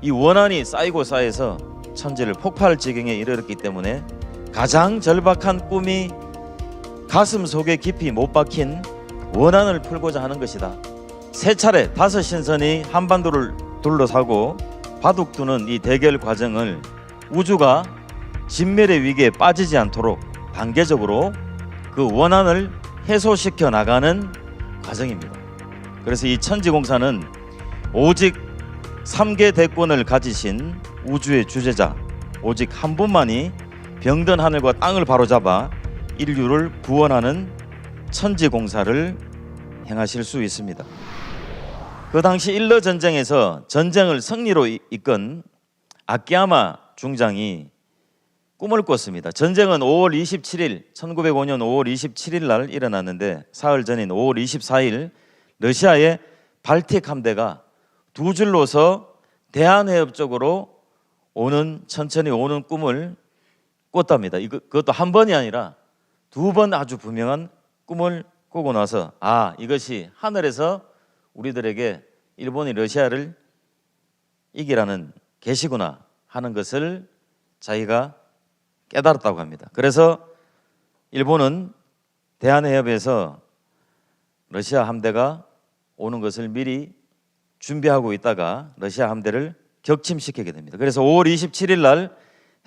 이 원한이 쌓이고 쌓여서 천지를 폭발 지경에 이르렀기 때문에 가장 절박한 꿈이 가슴 속에 깊이 못 박힌 원한을 풀고자 하는 것이다. 세 차례 5신선이 한반도를 둘러싸고 바둑두는 이 대결 과정을 우주가 진멸의 위기에 빠지지 않도록 단계적으로 그 원한을 해소시켜 나가는 과정입니다. 그래서 이 천지공사는 오직 3개 대권을 가지신 우주의 주제자 오직 한 분만이 병든 하늘과 땅을 바로잡아 인류를 구원하는 천지공사를 행하실 수 있습니다. 그 당시 일러 전쟁에서 전쟁을 승리로 이끈 아키야마 중장이 꿈을 꿨습니다. 전쟁은 5월 27일 1905년 5월 27일 날 일어났는데 사흘 전인 5월 24일 러시아의 발틱 함대가 두 줄로서 대한해협 쪽으로 천천히 오는 꿈을 꿨답니다. 그것도 한 번이 아니라 2번 아주 분명한 꿈을 꾸고 나서 이것이 하늘에서 우리들에게 일본이 러시아를 이기라는 계시구나 하는 것을 자기가 깨달았다고 합니다. 그래서 일본은 대한해협에서 러시아 함대가 오는 것을 미리 준비하고 있다가 러시아 함대를 격침시키게 됩니다. 그래서 5월 27일 날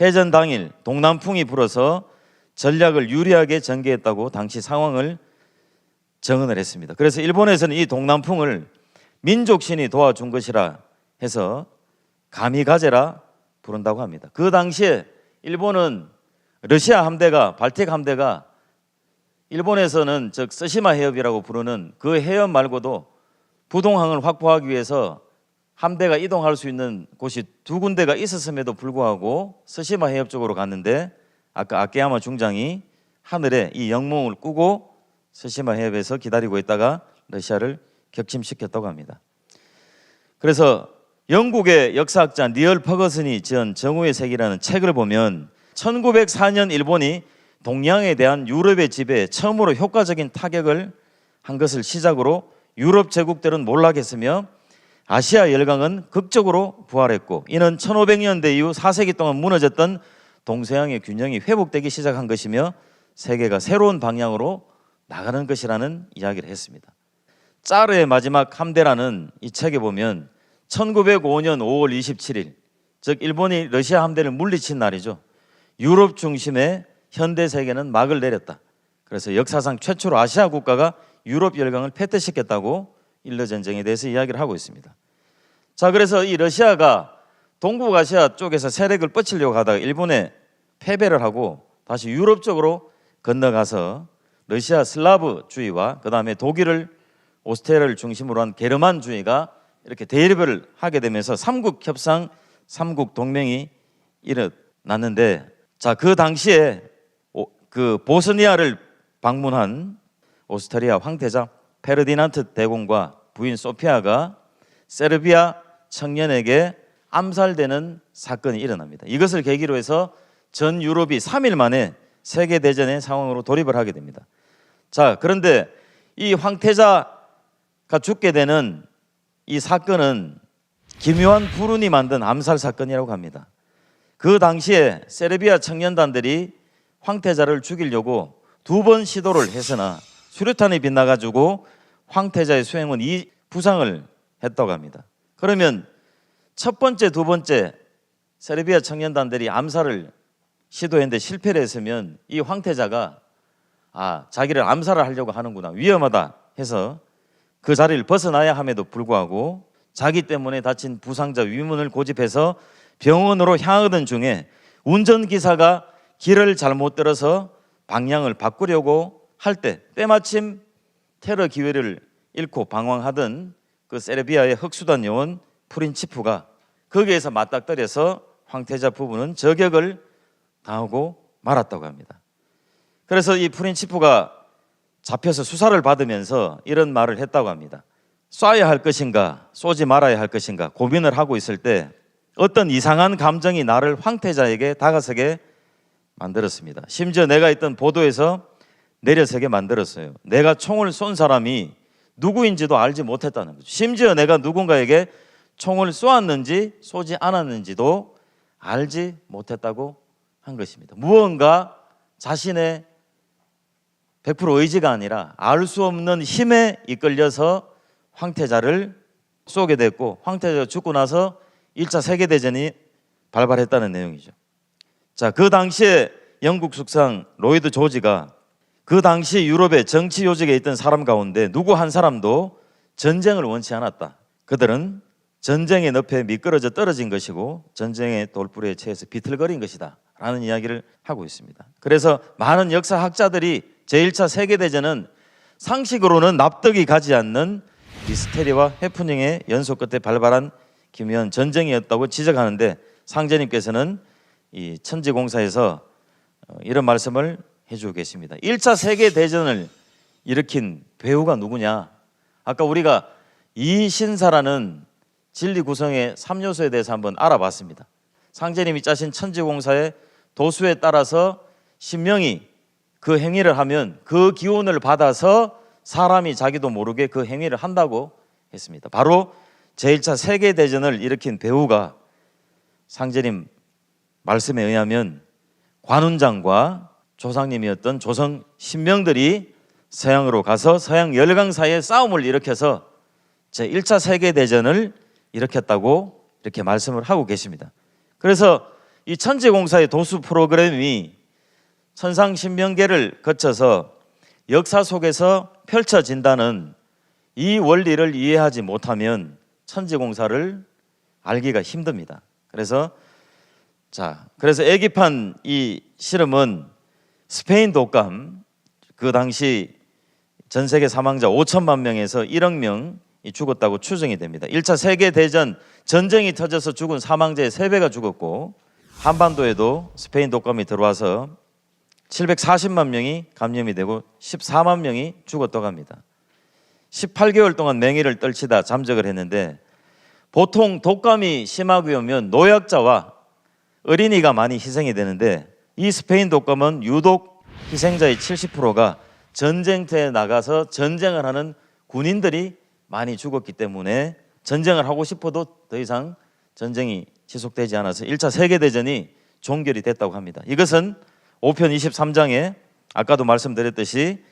해전 당일 동남풍이 불어서 전략을 유리하게 전개했다고 당시 상황을 정언을 했습니다. 그래서 일본에서는 이 동남풍을 민족신이 도와준 것이라 해서 가미가제라 부른다고 합니다. 그 당시에 일본은 러시아 함대가 발틱 함대가 일본에서는 즉 쓰시마 해협이라고 부르는 그 해협 말고도 부동항을 확보하기 위해서 함대가 이동할 수 있는 곳이 2군데가 있었음에도 불구하고 쓰시마 해협 쪽으로 갔는데 아까 아키야마 중장이 하늘에 이 영몽을 꾸고 쓰시마 해협에서 기다리고 있다가 러시아를 격침시켰다고 합니다. 그래서 영국의 역사학자 니얼 퍼거슨이 지은 정오의 세계라는 책을 보면 1904년 일본이 동양에 대한 유럽의 지배에 처음으로 효과적인 타격을 한 것을 시작으로 유럽 제국들은 몰락했으며 아시아 열강은 극적으로 부활했고 이는 1500년대 이후 4세기 동안 무너졌던 동서양의 균형이 회복되기 시작한 것이며 세계가 새로운 방향으로 나가는 것이라는 이야기를 했습니다. 짜르의 마지막 함대라는 이 책에 보면 1905년 5월 27일 즉 일본이 러시아 함대를 물리친 날이죠. 유럽 중심의 현대 세계는 막을 내렸다. 그래서 역사상 최초로 아시아 국가가 유럽 열강을 패퇴시켰다고 일러 전쟁에 대해서 이야기를 하고 있습니다. 자, 그래서 이 러시아가 동북아시아 쪽에서 세력을 뻗치려고 하다가 일본에 패배를 하고 다시 유럽 쪽으로 건너가서 러시아 슬라브주의와 그 다음에 독일을 오스트리아를 중심으로 한 게르만주의가 이렇게 대립을 하게 되면서 삼국 협상, 삼국 동맹이 일어났는데 자, 그 당시에 그 보스니아를 방문한 오스트리아 황태자 페르디난트 대공과 부인 소피아가 세르비아 청년에게 암살되는 사건이 일어납니다. 이것을 계기로 해서 전 유럽이 3일 만에 세계대전의 상황으로 돌입을 하게 됩니다. 자, 그런데 이 황태자가 죽게 되는 이 사건은 기묘한 불운이 만든 암살 사건이라고 합니다. 그 당시에 세르비아 청년단들이 황태자를 죽이려고 2번 시도를 했으나 수류탄이 빗나가지고 황태자의 수행은 이 부상을 했다고 합니다. 그러면 첫 번째, 두 번째 세르비아 청년단들이 암살을 시도했는데 실패를 했으면 이 황태자가 자기를 암살을 하려고 하는구나, 위험하다 해서 그 자리를 벗어나야 함에도 불구하고 자기 때문에 다친 부상자 위문을 고집해서 병원으로 향하던 중에 운전기사가 길을 잘못 들어서 방향을 바꾸려고 할 때 때마침 테러 기회를 잃고 방황하던 그 세르비아의 흑수단 요원 프린치프가 거기에서 맞닥뜨려서 황태자 부부는 저격을 당하고 말았다고 합니다. 그래서 이 프린치프가 잡혀서 수사를 받으면서 이런 말을 했다고 합니다. 쏴야 할 것인가 쏘지 말아야 할 것인가 고민을 하고 있을 때 어떤 이상한 감정이 나를 황태자에게 다가서게 만들었습니다. 심지어 내가 있던 보도에서 내려서게 만들었어요. 내가 총을 쏜 사람이 누구인지도 알지 못했다는 거죠. 심지어 내가 누군가에게 총을 쏘았는지 쏘지 않았는지도 알지 못했다고 한 것입니다. 무언가 자신의 100% 의지가 아니라 알 수 없는 힘에 이끌려서 황태자를 쏘게 됐고 황태자가 죽고 나서 1차 세계대전이 발발했다는 내용이죠. 자, 그 당시에 영국 숙상 로이드 조지가 그 당시 유럽의 정치 요직에 있던 사람 가운데 누구 한 사람도 전쟁을 원치 않았다. 그들은 전쟁의 늪에 미끄러져 떨어진 것이고 전쟁의 돌부리에 처해서 비틀거린 것이다 라는 이야기를 하고 있습니다. 그래서 많은 역사학자들이 제1차 세계대전은 상식으로는 납득이 가지 않는 미스테리와 해프닝의 연속 끝에 발발한 기묘한 전쟁이었다고 지적하는데 상제님께서는 이 천지공사에서 이런 말씀을 해주고 계십니다. 1차 세계대전을 일으킨 배우가 누구냐? 아까 우리가 이신사라는 진리 구성의 3요소에 대해서 한번 알아봤습니다. 상제님이 짜신 천지공사의 도수에 따라서 신명이 그 행위를 하면 그 기운을 받아서 사람이 자기도 모르게 그 행위를 한다고 했습니다. 바로 제1차 세계대전을 일으킨 배우가 상제님 말씀에 의하면 관운장과 조상님이었던 조선 신명들이 서양으로 가서 서양 열강 사이에 싸움을 일으켜서 제1차 세계대전을 일으켰다고 이렇게 말씀을 하고 계십니다. 그래서 이 천지공사의 도수 프로그램이 천상신명계를 거쳐서 역사 속에서 펼쳐진다는 이 원리를 이해하지 못하면 천지공사를 알기가 힘듭니다. 그래서 애기판 이 실험은 스페인 독감 그 당시 전 세계 사망자 5천만 명에서 1억 명이 죽었다고 추정이 됩니다. 1차 세계대전 전쟁이 터져서 죽은 사망자의 3배가 죽었고 한반도에도 스페인 독감이 들어와서 740만 명이 감염이 되고 14만 명이 죽었다고 합니다. 18개월 동안 맹위를 떨치다 잠적을 했는데 보통 독감이 심하게 오면 노약자와 어린이가 많이 희생이 되는데 이 스페인 독감은 유독 희생자의 70%가 전쟁터에 나가서 전쟁을 하는 군인들이 많이 죽었기 때문에 전쟁을 하고 싶어도 더 이상 전쟁이 지속되지 않아서 1차 세계대전이 종결이 됐다고 합니다. 이것은 5편 23장에 아까도 말씀드렸듯이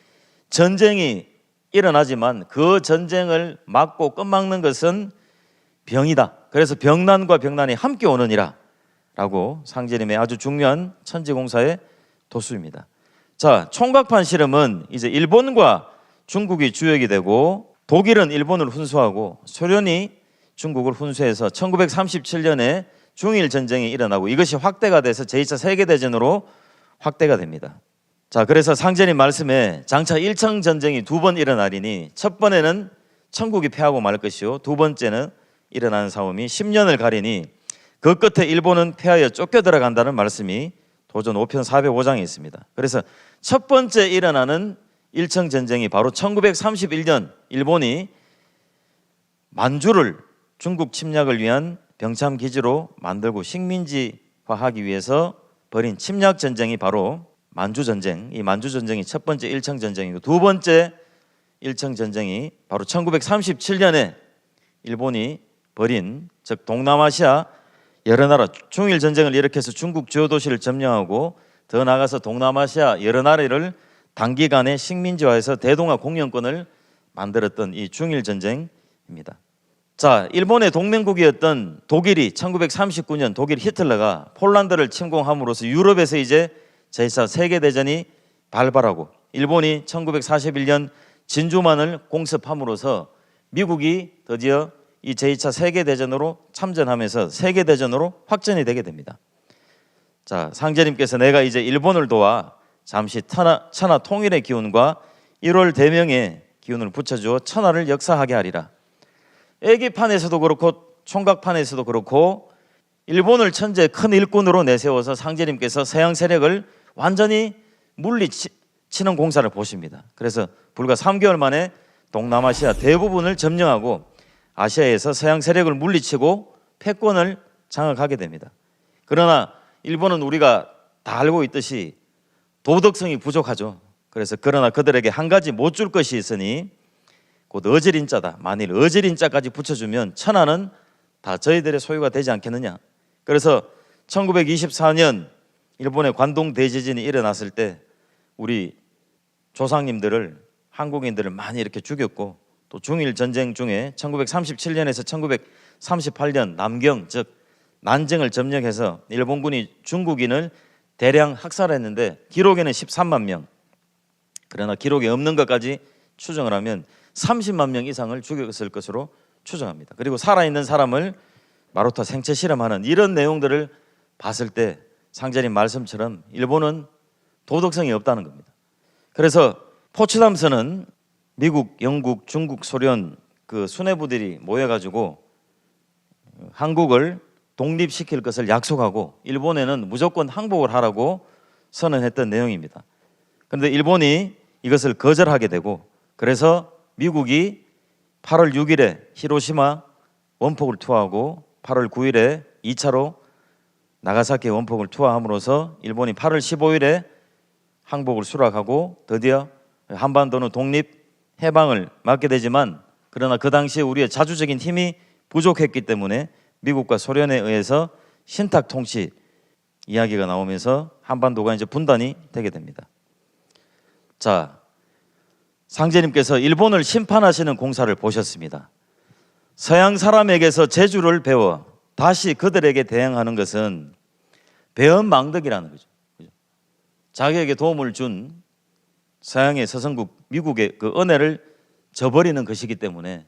전쟁이 일어나지만 그 전쟁을 막고 끝막는 것은 병이다. 그래서 병난과 병난이 함께 오느니라 라고 상제님의 아주 중요한 천지공사의 도수입니다. 자, 총각판 실험은 이제 일본과 중국이 주역이 되고 독일은 일본을 훈수하고 소련이 중국을 훈수해서 1937년에 중일 전쟁이 일어나고 이것이 확대가 돼서 제2차 세계대전으로 확대가 됩니다. 자, 그래서 상제님 말씀에 장차 1차 전쟁이 2번 일어나리니 첫 번에는 천국이 패하고 말 것이요 두 번째는 일어나는 싸움이 10년을 가리니 그 끝에 일본은 패하여 쫓겨 들어간다는 말씀이 도전 5편 405장에 있습니다. 그래서 첫 번째 일어나는 1차 전쟁이 바로 1931년 일본이 만주를 중국 침략을 위한 병참 기지로 만들고 식민지화하기 위해서 벌인 침략 전쟁이 바로 만주 전쟁. 이 만주 전쟁이 첫 번째 1차 전쟁이고 두 번째 1차 전쟁이 바로 1937년에 일본이 벌인 즉 동남아시아 여러 나라 중일 전쟁을 일으켜서 중국 주요 도시를 점령하고 더 나아가서 동남아시아 여러 나라를 단기간에 식민지화해서 대동아 공영권을 만들었던 이 중일 전쟁입니다. 자, 일본의 동맹국이었던 독일이 1939년 독일 히틀러가 폴란드를 침공함으로써 유럽에서 이제 제2차 세계대전이 발발하고 일본이 1941년 진주만을 공습함으로써 미국이 드디어 이 제2차 세계대전으로 참전하면서 세계대전으로 확전이 되게 됩니다. 자, 상제님께서 내가 이제 일본을 도와 잠시 천하 통일의 기운과 1월 대명의 기운을 붙여주어 천하를 역사하게 하리라. 애기판에서도 그렇고 총각판에서도 그렇고 일본을 천재 큰 일꾼으로 내세워서 상제님께서 서양 세력을 완전히 물리치는 공사를 보십니다. 그래서 불과 3개월 만에 동남아시아 대부분을 점령하고 아시아에서 서양 세력을 물리치고 패권을 장악하게 됩니다. 그러나 일본은 우리가 다 알고 있듯이 도덕성이 부족하죠. 그래서 그러나 그들에게 한 가지 못 줄 것이 있으니 곧 어질인자다. 만일 어질인자까지 붙여주면 천하는 다 저희들의 소유가 되지 않겠느냐. 그래서 1924년 일본의 관동 대지진이 일어났을 때 우리 조상님들을 한국인들을 많이 이렇게 죽였고 또 중일 전쟁 중에 1937년에서 1938년 남경 즉 난징을 점령해서 일본군이 중국인을 대량 학살했는데 기록에는 13만 명 그러나 기록에 없는 것까지 추정을 하면 30만 명 이상을 죽였을 것으로 추정합니다. 그리고 살아있는 사람을 마루타 생체 실험하는 이런 내용들을 봤을 때 상제님 말씀처럼 일본은 도덕성이 없다는 겁니다. 그래서 포츠담선은 미국, 영국, 중국, 소련 그 수뇌부들이 모여가지고 한국을 독립시킬 것을 약속하고 일본에는 무조건 항복을 하라고 선언했던 내용입니다. 그런데 일본이 이것을 거절하게 되고 그래서 미국이 8월 6일에 히로시마 원폭을 투하하고 8월 9일에 2차로 나가사키 원폭을 투하함으로써 일본이 8월 15일에 항복을 수락하고 드디어 한반도는 독립 해방을 맞게 되지만 그러나 그 당시에 우리의 자주적인 힘이 부족했기 때문에 미국과 소련에 의해서 신탁 통치 이야기가 나오면서 한반도가 이제 분단이 되게 됩니다. 자, 상제님께서 일본을 심판하시는 공사를 보셨습니다. 서양 사람에게서 재주를 배워 다시 그들에게 대항하는 것은 배은망덕이라는 거죠. 자기에게 도움을 준 서양의 서성국 미국의 그 은혜를 저버리는 것이기 때문에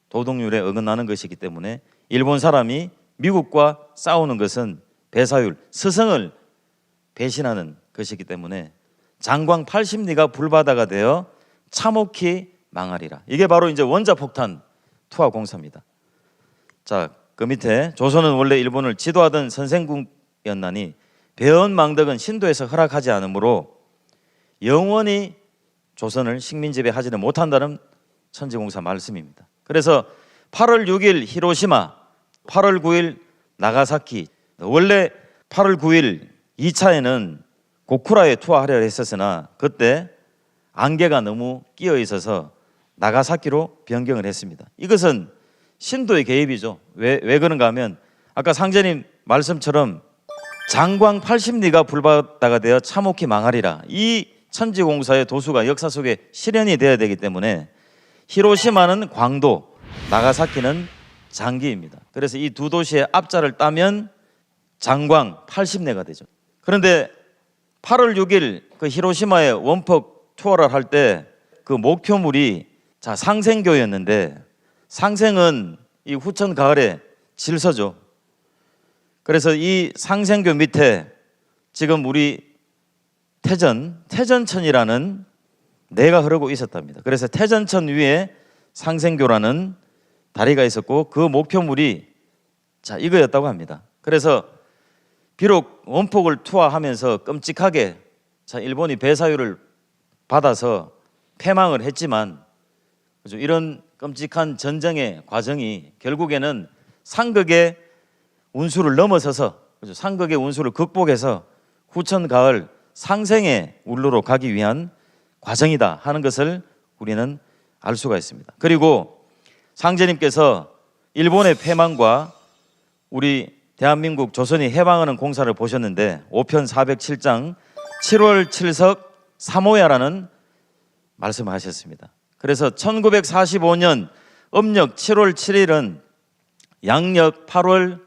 도덕률에 어긋나는 것이기 때문에 일본 사람이 미국과 싸우는 것은 배사율, 스승을 배신하는 것이기 때문에 장광 80리가 불바다가 되어 참혹히 망하리라. 이게 바로 이제 원자폭탄 투하 공사입니다. 자, 그 밑에 조선은 원래 일본을 지도하던 선생국이었나니 배은망덕은 신도에서 허락하지 않으므로 영원히 조선을 식민지배하지는 못한다는 천지공사 말씀입니다. 그래서 8월 6일 히로시마, 8월 9일 나가사키 원래 8월 9일 2차에는 고쿠라에 투하하려 했었으나 그때 안개가 너무 끼어 있어서 나가사키로 변경을 했습니다. 이것은 신도의 개입이죠. 왜 그런가 하면 아까 상제님 말씀처럼 장광 80리가 불바다가 되어 참혹히 망하리라. 이 천지공사의 도수가 역사 속에 실현이 되어야 되기 때문에 히로시마는 광도, 나가사키는 장기입니다. 그래서 이 두 도시의 앞자를 따면 장광 80리가 되죠. 그런데 8월 6일 그 히로시마의 원폭 투하를 할 때 그 목표물이 상생교였는데 상생은 이 후천 가을의 질서죠. 그래서 이 상생교 밑에 지금 우리 태전천이라는 내가 흐르고 있었답니다. 그래서 태전천 위에 상생교라는 다리가 있었고 그 목표물이 이거였다고 합니다. 그래서 비록 원폭을 투하하면서 끔찍하게 일본이 배사유를 받아서 패망을 했지만 이런 끔찍한 전쟁의 과정이 결국에는 상극의 운수를 넘어서서 상극의 운수를 극복해서 후천 가을 상생의 울루로 가기 위한 과정이다 하는 것을 우리는 알 수가 있습니다. 그리고 상제님께서 일본의 패망과 우리 대한민국 조선이 해방하는 공사를 보셨는데 5편 407장 7월 7석 사모야라는 말씀을 하셨습니다. 그래서 1945년 음력 7월 7일은 양력 8월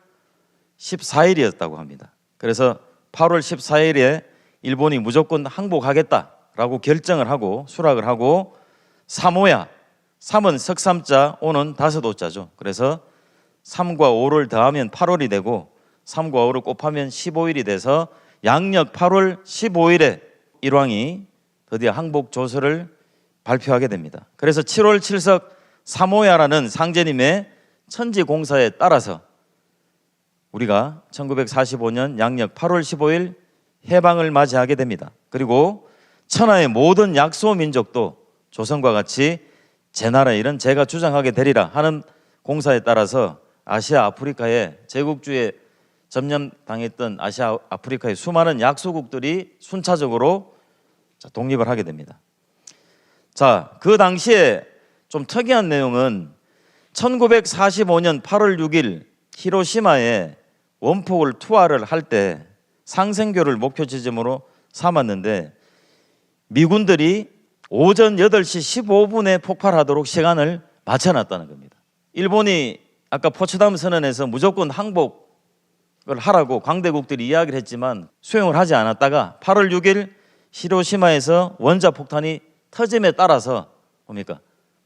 14일이었다고 합니다. 그래서 8월 14일에 일본이 무조건 항복하겠다라고 결정을 하고 수락을 하고 사모야, 3은 석삼자, 5는 다섯오자죠. 그래서 3과 5를 더하면 8월이 되고 3과 5를 곱하면 15일이 돼서 양력 8월 15일에 일왕이 드디어 항복 조서를 발표하게 됩니다. 그래서 7월 7석 사모야라는 상제님의 천지공사에 따라서 우리가 1945년 양력 8월 15일 해방을 맞이하게 됩니다. 그리고 천하의 모든 약소 민족도 조선과 같이 제 나라의 일은 제가 주장하게 되리라 하는 공사에 따라서 아시아 아프리카에 제국주의에 점령당했던 아시아 아프리카의 수많은 약소국들이 순차적으로 독립을 하게 됩니다. 자, 그 당시에 좀 특이한 내용은 1945년 8월 6일 히로시마에 원폭을 투하를 할 때 상생교를 목표 지점으로 삼았는데 미군들이 오전 8시 15분에 폭발하도록 시간을 맞춰놨다는 겁니다. 일본이 아까 포츠담 선언에서 무조건 항복을 하라고 강대국들이 이야기를 했지만 수용을 하지 않았다가 8월 6일 히로시마에서 원자폭탄이 터짐에 따라서 뭡니까?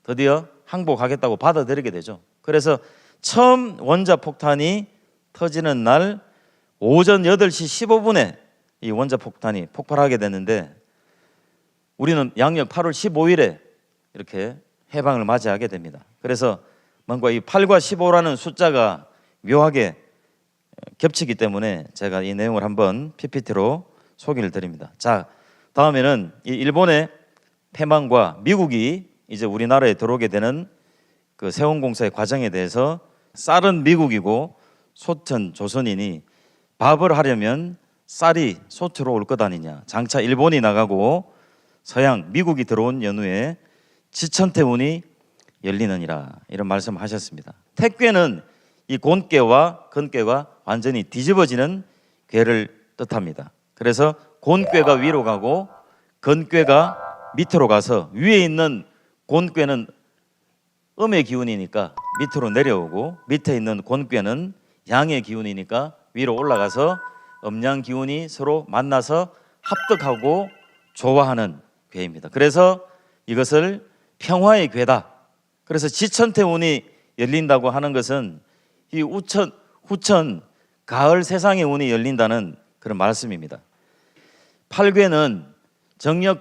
드디어 항복하겠다고 받아들이게 되죠. 그래서 처음 원자폭탄이 터지는 날 오전 8시 15분에 이 원자폭탄이 폭발하게 됐는데 우리는 양력 8월 15일에 이렇게 해방을 맞이하게 됩니다. 그래서 뭔가 이 8과 15라는 숫자가 묘하게 겹치기 때문에 제가 이 내용을 한번 PPT로 소개를 드립니다. 자, 다음에는 이 일본의 패망과 미국이 이제 우리나라에 들어오게 되는 그 세원공사의 과정에 대해서 쌀은 미국이고 솥은 조선이니 밥을 하려면 쌀이 솥으로 올 것 아니냐. 장차 일본이 나가고 서양 미국이 들어온 연후에 지천태운이 열리느니라 이런 말씀하셨습니다. 택괴는 이 곤괴와 건괴가 완전히 뒤집어지는 괴를 뜻합니다. 그래서 곤괴가 위로 가고 건괴가 밑으로 가서 위에 있는 곤괴는 음의 기운이니까 밑으로 내려오고 밑에 있는 곤괴는 양의 기운이니까 위로 올라가서 음양 기운이 서로 만나서 합득하고 조화하는 괴입니다. 그래서 이것을 평화의 괴다. 그래서 지천태운이 열린다고 하는 것은 이 후천 가을 세상의 운이 열린다는 그런 말씀입니다. 팔괴는 정력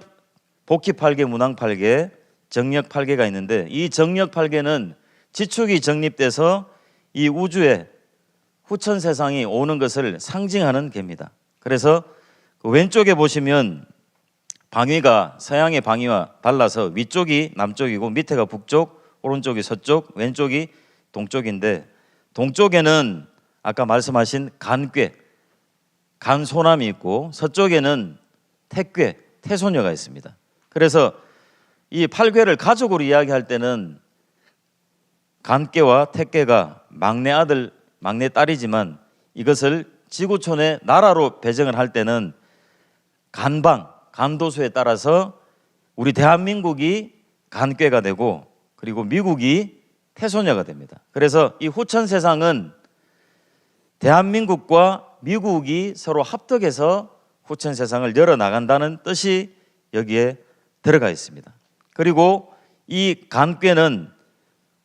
복희팔괴, 문왕팔괴, 정력팔괴가 있는데 이 정력팔괴는 지축이 정립돼서 이 우주에 후천 세상이 오는 것을 상징하는 괴입니다. 그래서 그 왼쪽에 보시면 방위가 서양의 방위와 달라서 위쪽이 남쪽이고 밑에가 북쪽, 오른쪽이 서쪽, 왼쪽이 동쪽인데 동쪽에는 아까 말씀하신 간괴, 간소남이 있고 서쪽에는 택괴, 태소녀가 있습니다. 그래서 이 팔괴를 가족으로 이야기할 때는 간괴와 택괴가 막내 아들, 막내 딸이지만 이것을 지구촌의 나라로 배정을 할 때는 간방, 간도수에 따라서 우리 대한민국이 간괴가 되고 그리고 미국이 태소녀가 됩니다. 그래서 이 후천 세상은 대한민국과 미국이 서로 합덕해서 후천 세상을 열어나간다는 뜻이 여기에 들어가 있습니다. 그리고 이 간괴는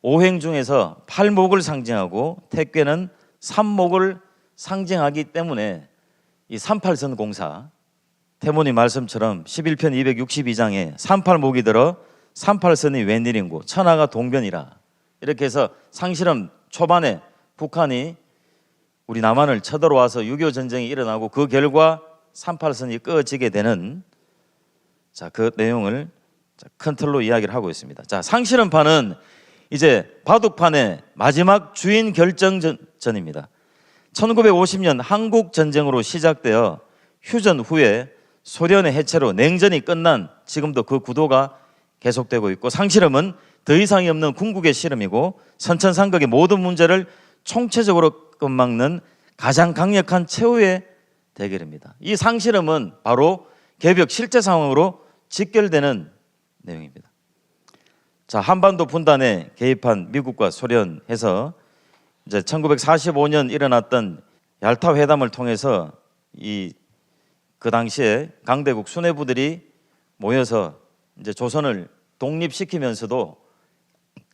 오행 중에서 팔목을 상징하고 택괴는 삼목을 상징하기 때문에 이 38선 공사 태모니 말씀처럼 11편 262장에 38목이 들어 38선이 웬일인고 천하가 동변이라 이렇게 해서 상실험 초반에 북한이 우리 남한을 쳐들어와서 6.25 전쟁이 일어나고 그 결과 38선이 꺼지게 되는 그 내용을 큰 틀로 이야기를 하고 있습니다. 자, 상실험판은 이제 바둑판의 마지막 주인 결정전입니다. 1950년 한국 전쟁으로 시작되어 휴전 후에 소련의 해체로 냉전이 끝난 지금도 그 구도가 계속되고 있고 상실험은 더 이상이 없는 궁극의 실험이고 선천상극의 모든 문제를 총체적으로 끝막는 가장 강력한 최후의 대결입니다. 이 상실험은 바로 개벽 실제 상황으로 직결되는 내용입니다. 자, 한반도 분단에 개입한 미국과 소련 해서 이제 1945년 일어났던 얄타 회담을 통해서 그 당시에 강대국 수뇌부들이 모여서 이제 조선을 독립시키면서도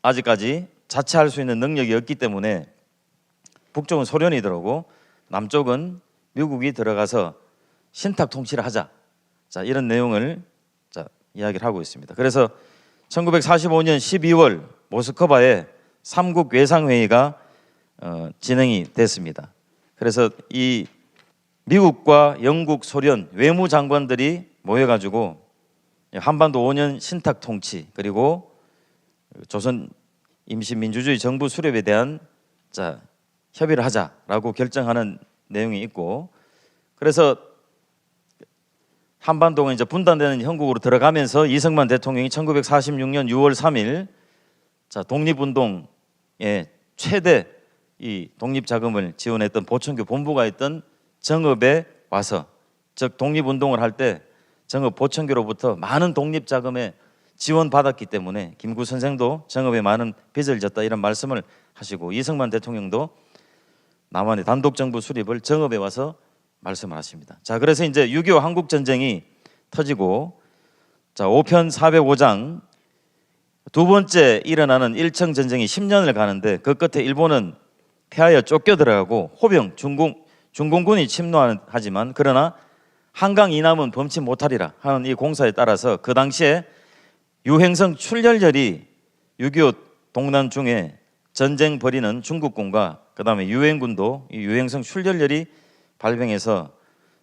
아직까지 자치할 수 있는 능력이 없기 때문에 북쪽은 소련이 들어오고 남쪽은 미국이 들어가서 신탁 통치를 하자. 자, 이런 내용을 이야기를 하고 있습니다. 그래서 1945년 12월 모스크바에 삼국 외상회의가 진행이 됐습니다. 그래서 이 미국과 영국, 소련 외무장관들이 모여가지고 한반도 5년 신탁 통치 그리고 조선 임시민주주의 정부 수립에 대한 협의를 하자라고 결정하는 내용이 있고, 그래서 한반도가 이제 분단되는 형국으로 들어가면서 이승만 대통령이 1946년 6월 3일 독립운동의 최대 이 독립자금을 지원했던 보천교 본부가 있던 정읍에 와서, 즉 독립운동을 할 때 정읍 보천교로부터 많은 독립자금에 지원받았기 때문에 김구 선생도 정읍에 많은 빚을 졌다 이런 말씀을 하시고, 이승만 대통령도 남한의 단독정부 수립을 정읍에 와서 말씀을 하십니다. 자, 그래서 이제 6.25 한국전쟁이 터지고 5편 405장 두 번째 일어나는 일청전쟁이 10년을 가는데 그 끝에 일본은 패하여 쫓겨 들어가고 호병 중공군이 침노하지만 그러나 한강 이남은 범치 못하리라 하는 이 공사에 따라서 그 당시에 유행성 출혈열이 6.25 동란 중에 전쟁 벌이는 중국군과 그 다음에 유엔군도 이 유행성 출혈열이 발병해서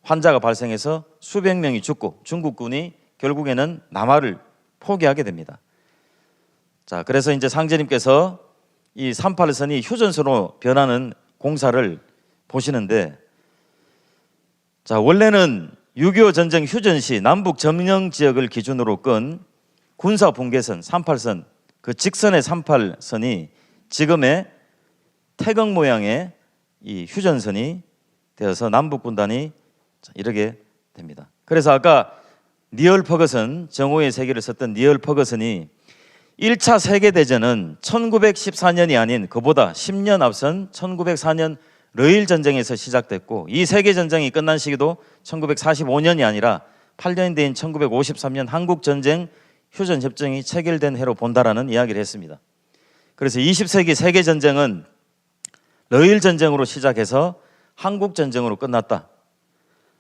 환자가 발생해서 수백 명이 죽고 중국군이 결국에는 남하를 포기하게 됩니다. 자, 그래서 이제 상제님께서 이 38선이 휴전선으로 변하는 공사를 보시는데, 자, 원래는 6.25 전쟁 휴전 시 남북 점령 지역을 기준으로 끈 군사 분계선 38선, 그 직선의 38선이 지금의 태극 모양의 이 휴전선이 되어서 남북 분단이 이렇게 됩니다. 그래서 아까 니얼 퍼거슨, 정오의 세계를 썼던 니얼 퍼거슨이 1차 세계대전은 1914년이 아닌 그보다 10년 앞선 1904년 러일 전쟁에서 시작됐고, 이 세계전쟁이 끝난 시기도 1945년이 아니라 8년 뒤인 1953년 한국전쟁 휴전협정이 체결된 해로 본다라는 이야기를 했습니다. 그래서 20세기 세계전쟁은 러일 전쟁으로 시작해서 한국전쟁으로 끝났다.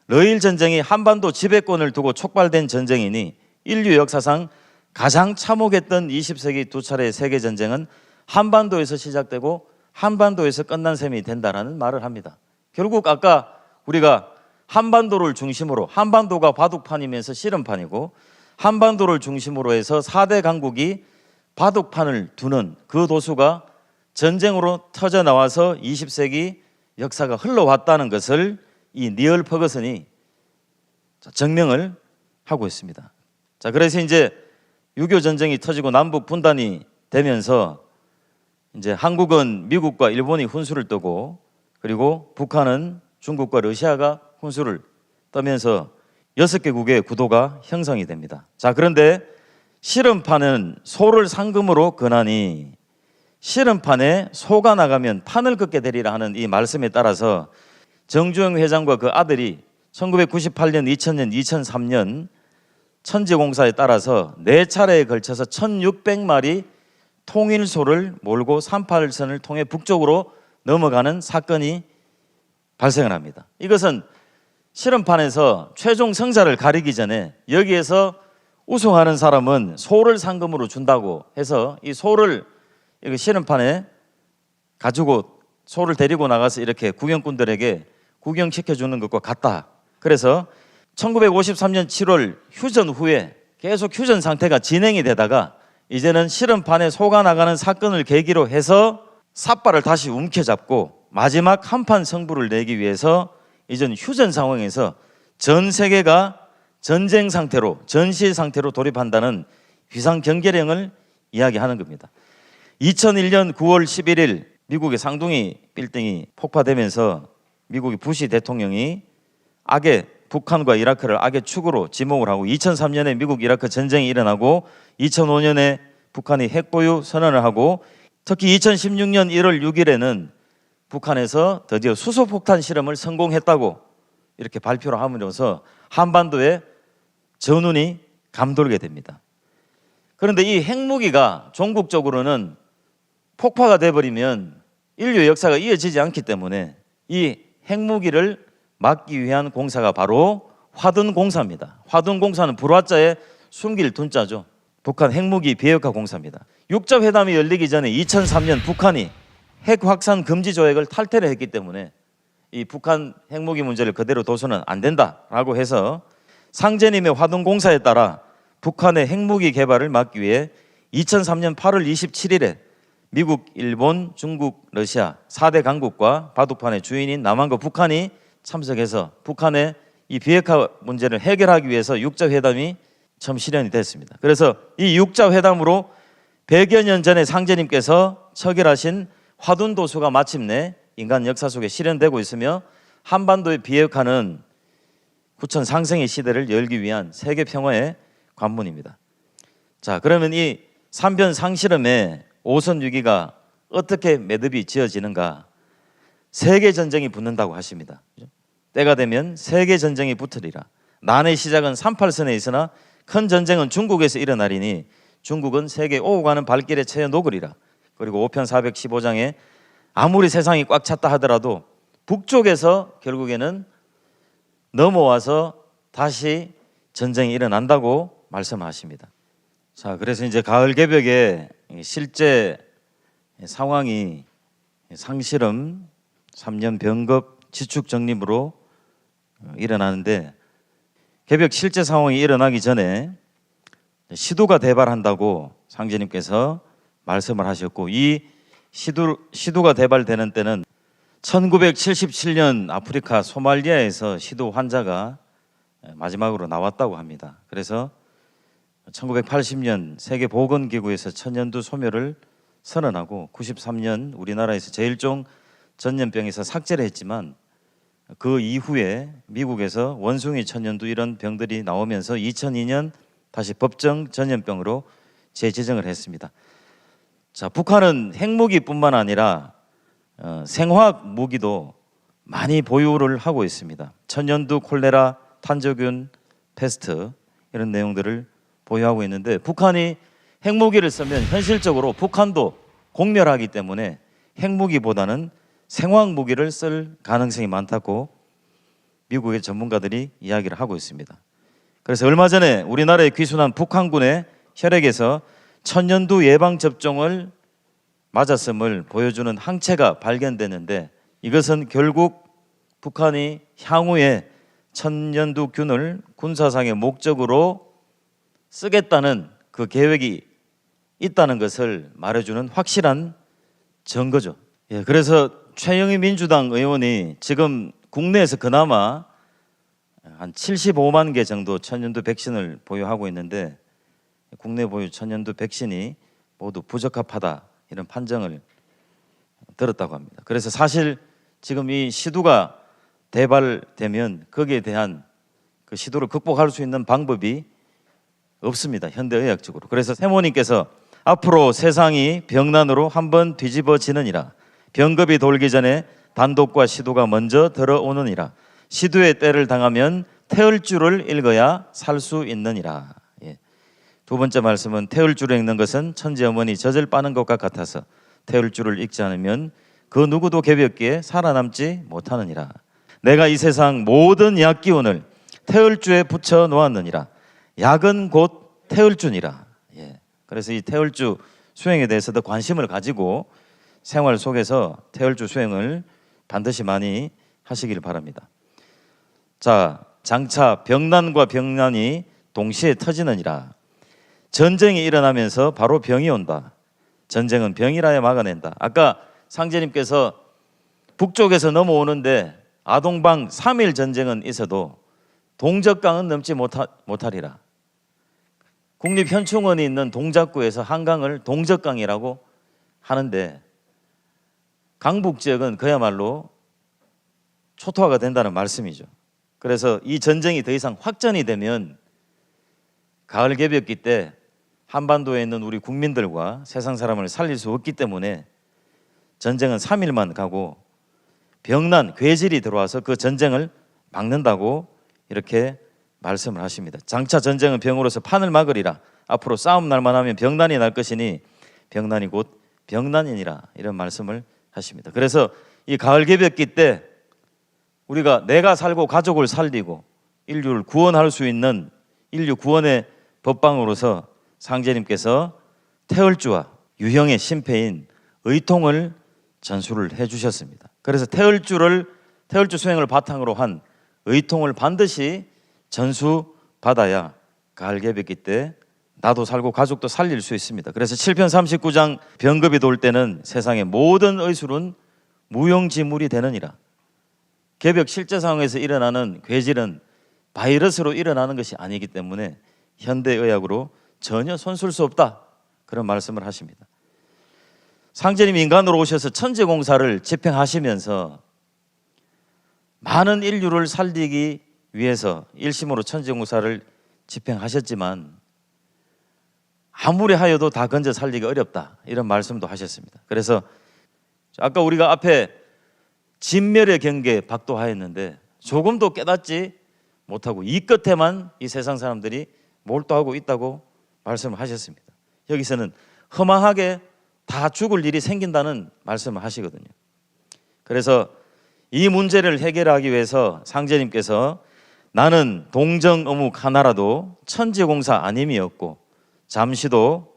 러일 전쟁이 한반도 지배권을 두고 촉발된 전쟁이니 인류 역사상 가장 참혹했던 20세기 두 차례의 세계전쟁은 한반도에서 시작되고 한반도에서 끝난 셈이 된다라는 말을 합니다. 결국 아까 우리가 한반도를 중심으로, 한반도가 바둑판이면서 씨름판이고 한반도를 중심으로 해서 4대 강국이 바둑판을 두는 그 도수가 전쟁으로 터져 나와서 20세기 역사가 흘러왔다는 것을 이 니얼 퍼거슨이 증명을 하고 있습니다. 자, 그래서 이제 6.25 전쟁이 터지고 남북 분단이 되면서 이제 한국은 미국과 일본이 훈수를 뜨고, 그리고 북한은 중국과 러시아가 훈수를 떠면서 6개국의 구도가 형성이 됩니다. 자, 그런데 씨름판은 소를 상금으로 거나니 씨름판에 소가 나가면 판을 긋게 되리라 하는 이 말씀에 따라서 정주영 회장과 그 아들이 1998년, 2000년, 2003년 천지공사에 따라서 4차례에 걸쳐서 1600마리 통일소를 몰고 38선을 통해 북쪽으로 넘어가는 사건이 발생을 합니다. 이것은 씨름판에서 최종 승자를 가리기 전에 여기에서 우승하는 사람은 소를 상금으로 준다고 해서 이 소를 씨름판에 가지고 소를 데리고 나가서 이렇게 구경꾼들에게 구경시켜주는 것과 같다. 그래서 1953년 7월 휴전 후에 계속 휴전 상태가 진행이 되다가 이제는 씨름판에 소가 나가는 사건을 계기로 해서 삿발을 다시 움켜잡고 마지막 한판 승부를 내기 위해서 이전 휴전 상황에서 전 세계가 전쟁 상태로, 전시 상태로 돌입한다는 비상경계령을 이야기하는 겁니다. 2001년 9월 11일 미국의 쌍둥이 빌딩이 폭파되면서 미국의 부시 대통령이 북한과 이라크를 악의 축으로 지목을 하고, 2003년에 미국 이라크 전쟁이 일어나고 2005년에 북한이 핵보유 선언을 하고, 특히 2016년 1월 6일에는 북한에서 드디어 수소폭탄 실험을 성공했다고 이렇게 발표를 함으로써 한반도에 전운이 감돌게 됩니다. 그런데 이 핵무기가 종국적으로는 폭파가 돼버리면 인류의 역사가 이어지지 않기 때문에 이 핵무기를 막기 위한 공사가 바로 화둔공사입니다. 화둔공사는 불화자에 숨길 둔자죠. 북한 핵무기 비핵화 공사입니다. 6자 회담이 열리기 전에 2003년 북한이 핵 확산 금지 조약을 탈퇴를 했기 때문에 이 북한 핵무기 문제를 그대로 둬서는 안 된다라고 해서 상제님의 화둔공사에 따라 북한의 핵무기 개발을 막기 위해 2003년 8월 27일에 미국, 일본, 중국, 러시아 4대 강국과 바둑판의 주인인 남한과 북한이 참석해서 북한의 이 비핵화 문제를 해결하기 위해서 6자 회담이 처음 실현이 됐습니다. 그래서 이 6자 회담으로 100여 년 전에 상제님께서 처결하신 화둔도수가 마침내 인간 역사 속에 실현되고 있으며 한반도의 비핵화는 후천 상생의 시대를 열기 위한 세계 평화의 관문입니다. 자, 그러면 이 삼변 상실험에 오선 위기가 어떻게 매듭이 지어지는가? 세계 전쟁이 붙는다고 하십니다. 때가 되면 세계 전쟁이 붙으리라. 난의 시작은 38선에 있으나 큰 전쟁은 중국에서 일어나리니 중국은 세계 오고 가는 발길에 채여 녹으리라. 그리고 5편 415장에 아무리 세상이 꽉 찼다 하더라도 북쪽에서 결국에는 넘어와서 다시 전쟁이 일어난다고 말씀하십니다. 자, 그래서 이제 가을 개벽에 실제 상황이 상실험, 3년 병겁, 지축 정립으로 일어나는데 개벽 실제 상황이 일어나기 전에 시두가 대발한다고 상제님께서 말씀을 하셨고 이 시두가 대발되는 때는 1977년 아프리카 소말리아에서 시두 환자가 마지막으로 나왔다고 합니다. 그래서 1980년 세계보건기구에서 천연두 소멸을 선언하고 93년 우리나라에서 제일종 전염병에서 삭제를 했지만 그 이후에 미국에서 원숭이 천연두 이런 병들이 나오면서 2002년 다시 법정 전염병으로 재지정을 했습니다. 자, 북한은 핵무기뿐만 아니라 생화학 무기도 많이 보유를 하고 있습니다. 천연두, 콜레라, 탄저균, 패스트 이런 내용들을 보유하고 있는데 북한이 핵무기를 쓰면 현실적으로 북한도 공멸하기 때문에 핵무기보다는 생화학 무기를 쓸 가능성이 많다고 미국의 전문가들이 이야기를 하고 있습니다. 그래서 얼마 전에 우리나라에 귀순한 북한군의 혈액에서 천연두 예방접종을 맞았음을 보여주는 항체가 발견됐는데 이것은 결국 북한이 향후에 천연두균을 군사상의 목적으로 쓰겠다는 그 계획이 있다는 것을 말해주는 확실한 증거죠. 예, 그래서 최영희 민주당 의원이 지금 국내에서 그나마 한 75만 개 정도 천연두 백신을 보유하고 있는데 국내 보유 천연두 백신이 모두 부적합하다 이런 판정을 들었다고 합니다. 그래서 사실 지금 이 시두가 대발되면 거기에 대한 그 시두를 극복할 수 있는 방법이 없습니다. 현대의학적으로. 그래서 세모님께서 앞으로 세상이 병난으로 한번 뒤집어지느니라. 병겁이 돌기 전에 단독과 시두가 먼저 들어오느니라. 시두의 때를 당하면 태을주를 읽어야 살 수 있느니라. 예. 두 번째 말씀은 태을주를 읽는 것은 천지 어머니 젖을 빠는 것과 같아서 태을주를 읽지 않으면 그 누구도 개벽기에 살아남지 못하느니라. 내가 이 세상 모든 약 기운을 태을주에 붙여 놓았느니라. 약은 곧 태을주니라. 예. 그래서 이 태을주 수행에 대해서도 관심을 가지고 생활 속에서 태을주 수행을 반드시 많이 하시길 바랍니다. 자, 장차 병난과 병난이 동시에 터지느니라. 전쟁이 일어나면서 바로 병이 온다. 전쟁은 병이라야 막아낸다. 아까 상제님께서 북쪽에서 넘어오는데 아동방 3일 전쟁은 있어도 동적강은 넘지 못하리라. 국립현충원이 있는 동작구에서 한강을 동적강이라고 하는데 강북 지역은 그야말로 초토화가 된다는 말씀이죠. 그래서 이 전쟁이 더 이상 확전이 되면 가을 개벽기 때 한반도에 있는 우리 국민들과 세상 사람을 살릴 수 없기 때문에 전쟁은 3일만 가고 병난, 괴질이 들어와서 그 전쟁을 막는다고 이렇게 말씀을 하십니다. 장차 전쟁은 병으로서 판을 막으리라. 앞으로 싸움 날만 하면 병난이 날 것이니 병난이 곧 병난이니라. 이런 말씀을 하십니다. 그래서 이 가을 개벽기 때 우리가 내가 살고 가족을 살리고 인류를 구원할 수 있는 인류 구원의 법방으로서 상제님께서 태을주와 유형의 신패인 의통을 전수를 해주셨습니다. 그래서 태을주를 태을주 수행을 바탕으로 한 의통을 반드시 전수받아야 가을개벽기 때 나도 살고 가족도 살릴 수 있습니다. 그래서 7편 39장 병급이 돌 때는 세상의 모든 의술은 무용지물이 되느니라. 개벽 실제 상황에서 일어나는 괴질은 바이러스로 일어나는 것이 아니기 때문에 현대의학으로 전혀 손쓸 수 없다, 그런 말씀을 하십니다. 상제님이 인간으로 오셔서 천지공사를 집행하시면서 많은 인류를 살리기 위해서 일심으로 천지공사를 집행하셨지만 아무리 하여도 다 건져 살리기 어렵다, 이런 말씀도 하셨습니다. 그래서 아까 우리가 앞에 진멸의 경계에 박도하였는데 조금도 깨닫지 못하고 이 끝에만 이 세상 사람들이 몰두하고 있다고 말씀을 하셨습니다. 여기서는 허망하게 다 죽을 일이 생긴다는 말씀을 하시거든요. 그래서 이 문제를 해결하기 위해서 상제님께서 나는 동정 어묵 하나라도 천지공사 아님이었고 잠시도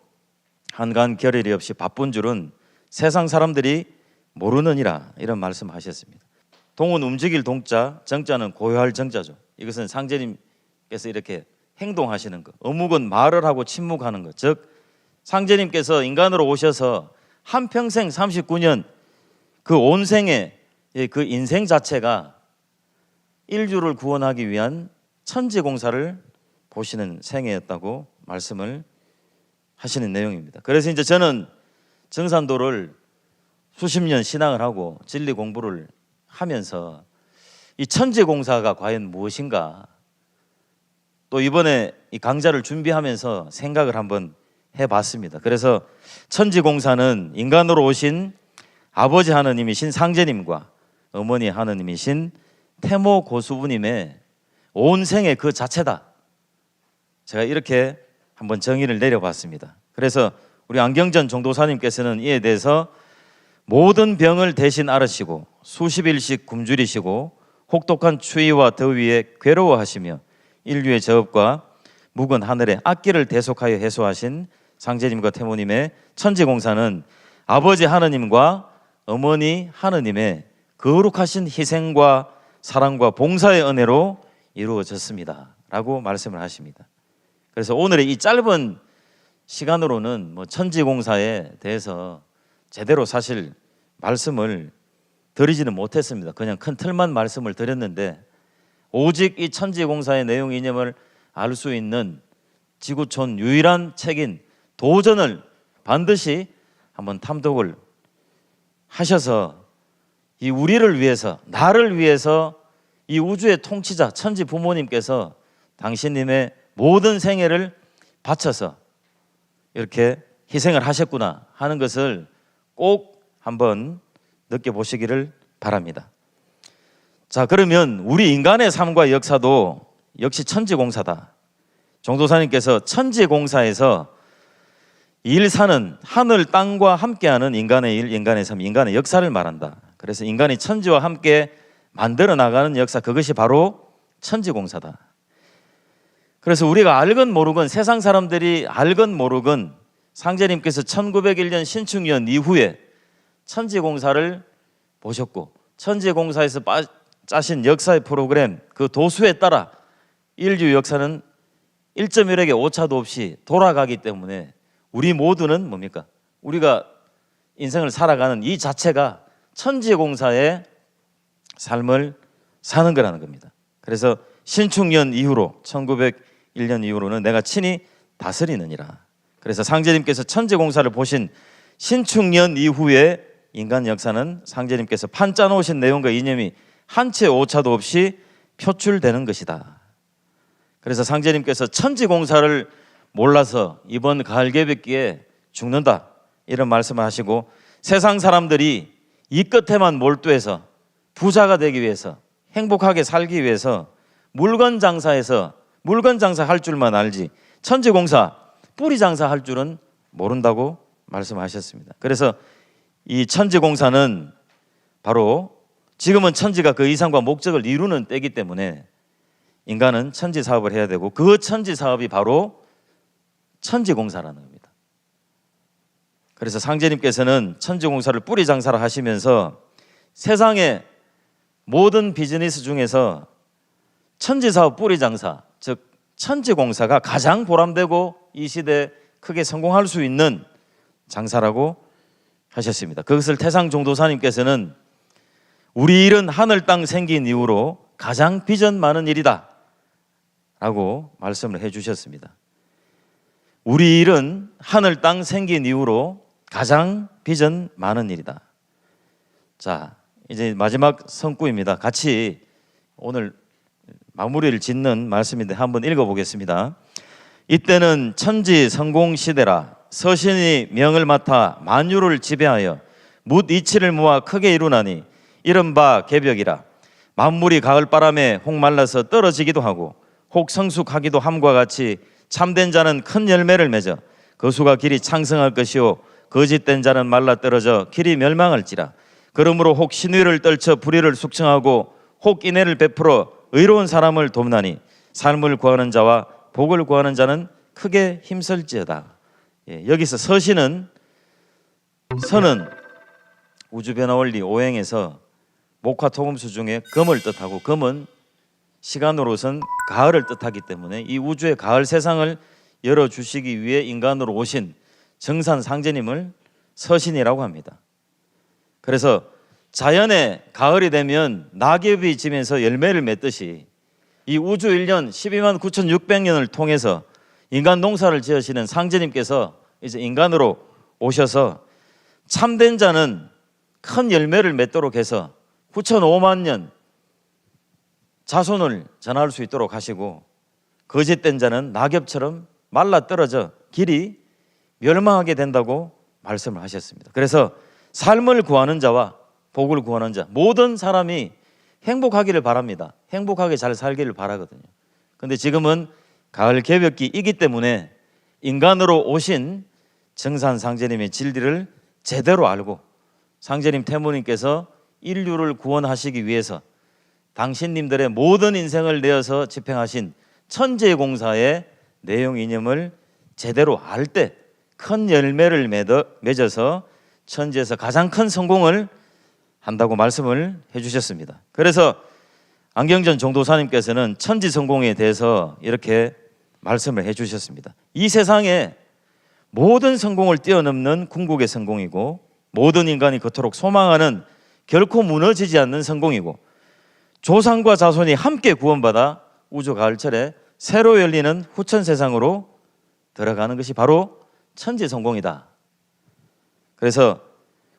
한간 겨를이 없이 바쁜 줄은 세상 사람들이 모르느니라, 이런 말씀하셨습니다. 동은 움직일 동자, 정자는 고요할 정자죠. 이것은 상제님께서 이렇게 행동하시는 것, 어묵은 말을 하고 침묵하는 것, 즉 상제님께서 인간으로 오셔서 한평생 39년 그 온 생의 그 인생 자체가 인류를 구원하기 위한 천지공사를 보시는 생애였다고 말씀을 하시는 내용입니다. 그래서 이제 저는 정산도를 수십 년 신앙을 하고 진리 공부를 하면서 이 천지공사가 과연 무엇인가, 또 이번에 이 강좌를 준비하면서 생각을 한번 해봤습니다. 그래서 천지공사는 인간으로 오신 아버지 하느님이신 상제님과 어머니 하느님이신 태모 고수부님의 온 생의 그 자체다, 제가 이렇게 한번 정의를 내려봤습니다. 그래서 우리 안경전 정도사님께서는 이에 대해서 모든 병을 대신 앓으시고 수십일씩 굶주리시고 혹독한 추위와 더위에 괴로워하시며 인류의 저업과 묵은 하늘의 악기를 대속하여 해소하신 상제님과 태모님의 천지공사는 아버지 하느님과 어머니 하느님의 거룩하신 희생과 사랑과 봉사의 은혜로 이루어졌습니다 라고 말씀을 하십니다. 그래서 오늘의 이 짧은 시간으로는 천지공사에 대해서 제대로 사실 말씀을 드리지는 못했습니다. 그냥 큰 틀만 말씀을 드렸는데, 오직 이 천지공사의 내용 이념을 알 수 있는 지구촌 유일한 책인 도전을 반드시 한번 탐독을 하셔서 이 우리를 위해서, 나를 위해서 이 우주의 통치자 천지 부모님께서 당신님의 모든 생애를 바쳐서 이렇게 희생을 하셨구나 하는 것을 꼭 한번 느껴보시기를 바랍니다. 자, 그러면 우리 인간의 삶과 역사도 역시 천지공사다. 정도사님께서 천지공사에서 일사는 하늘 땅과 함께하는 인간의 일, 인간의 삶, 인간의 역사를 말한다. 그래서 인간이 천지와 함께 만들어 나가는 역사, 그것이 바로 천지공사다. 그래서 우리가 알건 모르건, 세상 사람들이 알건 모르건 상제님께서 1901년 신축년 이후에 천지공사를 보셨고 천지공사에서 짜신 역사의 프로그램, 그 도수에 따라 인류 역사는 1.1에게 오차도 없이 돌아가기 때문에 우리 모두는 뭡니까? 우리가 인생을 살아가는 이 자체가 천지공사의 삶을 사는 거라는 겁니다. 그래서 신축년 이후로 1901년 이후로는 내가 친히 다스리느니라. 그래서 상제님께서 천지공사를 보신 신축년 이후에 인간 역사는 상제님께서 판짜 놓으신 내용과 이념이 한 채 오차도 없이 표출되는 것이다. 그래서 상제님께서 천지공사를 몰라서 이번 가을개벽기에 죽는다, 이런 말씀을 하시고 세상 사람들이 이 끝에만 몰두해서 부자가 되기 위해서, 행복하게 살기 위해서 물건 장사해서 물건 장사할 줄만 알지 천지공사, 뿌리 장사할 줄은 모른다고 말씀하셨습니다. 그래서 이 천지공사는 바로 지금은 천지가 그 이상과 목적을 이루는 때이기 때문에 인간은 천지 사업을 해야 되고, 그 천지 사업이 바로 천지공사라는 겁니다. 그래서 상제님께서는 천지공사를 뿌리 장사를 하시면서 세상에 모든 비즈니스 중에서 천지사업 뿌리장사, 즉 천지공사가 가장 보람되고 이 시대에 크게 성공할 수 있는 장사라고 하셨습니다. 그것을 태상종도사님께서는 우리 일은 하늘 땅 생긴 이후로 가장 비전 많은 일이다 라고 말씀을 해주셨습니다. 우리 일은 하늘 땅 생긴 이후로 가장 비전 많은 일이다. 자, 이제 마지막 성구입니다. 같이 오늘 마무리를 짓는 말씀인데 한번 읽어보겠습니다. 이때는 천지 성공 시대라. 서신이 명을 맡아 만유를 지배하여 묻 이치를 모아 크게 이루나니 이른바 개벽이라. 만물이 가을바람에 혹 말라서 떨어지기도 하고 혹 성숙하기도 함과 같이 참된 자는 큰 열매를 맺어 그 수가 길이 창성할 것이요 거짓된 자는 말라 떨어져 길이 멸망할지라. 그러므로 혹 신위를 떨쳐 불의를 숙청하고 혹 인애를 베풀어 의로운 사람을 돕나니 삶을 구하는 자와 복을 구하는 자는 크게 힘쓸지어다. 여기서 서신은 선은 우주변화원리 오행에서 목화토금수 중에 금을 뜻하고 금은 시간으로선 가을을 뜻하기 때문에 이 우주의 가을 세상을 열어주시기 위해 인간으로 오신 정산상제님을 서신이라고 합니다. 그래서 자연의 가을이 되면 낙엽이 지면서 열매를 맺듯이 이 우주 1년 12만 9,600년을 통해서 인간 농사를 지으시는 상제님께서 이제 인간으로 오셔서 참된 자는 큰 열매를 맺도록 해서 9,500만 년 자손을 전할 수 있도록 하시고 거짓된 자는 낙엽처럼 말라 떨어져 길이 멸망하게 된다고 말씀을 하셨습니다. 그래서 삶을 구하는 자와 복을 구하는 자 모든 사람이 행복하기를 바랍니다. 행복하게 잘 살기를 바라거든요. 그런데 지금은 가을 개벽기이기 때문에 인간으로 오신 정산상제님의 진리를 제대로 알고 상제님 태모님께서 인류를 구원하시기 위해서 당신님들의 모든 인생을 내어서 집행하신 천지공사의 내용 이념을 제대로 알 때 큰 열매를 맺어서 천지에서 가장 큰 성공을 한다고 말씀을 해주셨습니다. 그래서 안경전 종도사님께서는 천지 성공에 대해서 이렇게 말씀을 해주셨습니다. 이 세상에 모든 성공을 뛰어넘는 궁극의 성공이고 모든 인간이 그토록 소망하는 결코 무너지지 않는 성공이고 조상과 자손이 함께 구원받아 우주 가을철에 새로 열리는 후천 세상으로 들어가는 것이 바로 천지 성공이다. 그래서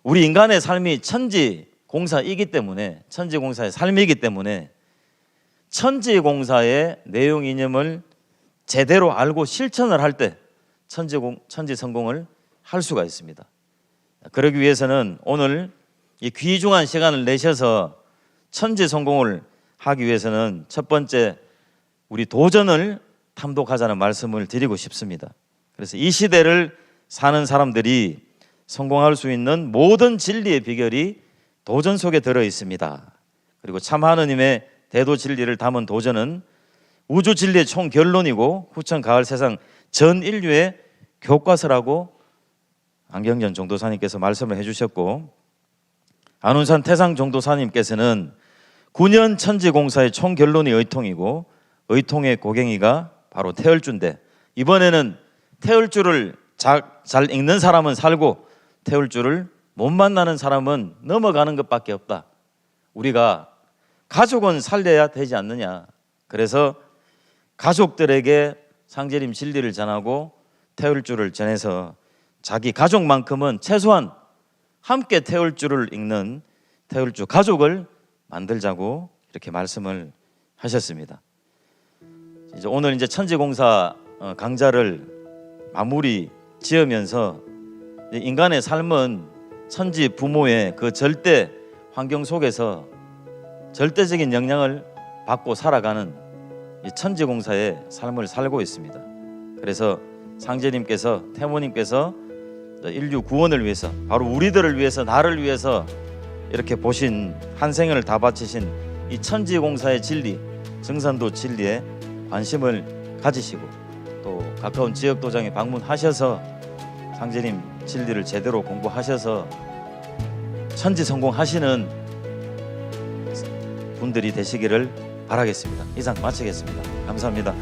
우리 인간의 삶이 천지 공사이기 때문에 천지 공사의 삶이기 때문에 천지 공사의 내용 이념을 제대로 알고 실천을 할 때 천지 성공을 할 수가 있습니다. 그러기 위해서는 오늘 이 귀중한 시간을 내셔서 천지 성공을 하기 위해서는 첫 번째 우리 도전을 탐독하자는 말씀을 드리고 싶습니다. 그래서 이 시대를 사는 사람들이 성공할 수 있는 모든 진리의 비결이 도전 속에 들어 있습니다. 그리고 참 하느님의 대도 진리를 담은 도전은 우주 진리의 총 결론이고 후천 가을 세상 전 인류의 교과서라고 안경전 종도사님께서 말씀을 해주셨고 안운산 태상 종도사님께서는 9년 천지공사의 총 결론이 의통이고 의통의 고갱이가 바로 태을주인데 이번에는 태을주를 잘 읽는 사람은 살고 태울줄을 못 만나는 사람은 넘어가는 것밖에 없다. 우리가 가족은 살려야 되지 않느냐. 그래서 가족들에게 상제님 진리를 전하고 태울줄을 전해서 자기 가족만큼은 최소한 함께 태울줄을 읽는 태울줄 가족을 만들자고 이렇게 말씀을 하셨습니다. 이제 오늘 이제 천지공사 강좌를 마무리 지으면서 인간의 삶은 천지 부모의 그 절대 환경 속에서 절대적인 영향을 받고 살아가는 이 천지공사의 삶을 살고 있습니다. 그래서 상제님께서 태모님께서 인류 구원을 위해서 바로 우리들을 위해서 나를 위해서 이렇게 보신 한 생을 다 바치신 이 천지공사의 진리 정산도 진리에 관심을 가지시고 또 가까운 지역 도장에 방문하셔서 상제님 진리를 제대로 공부하셔서 천지 성공하시는 분들이 되시기를 바라겠습니다. 이상 마치겠습니다. 감사합니다.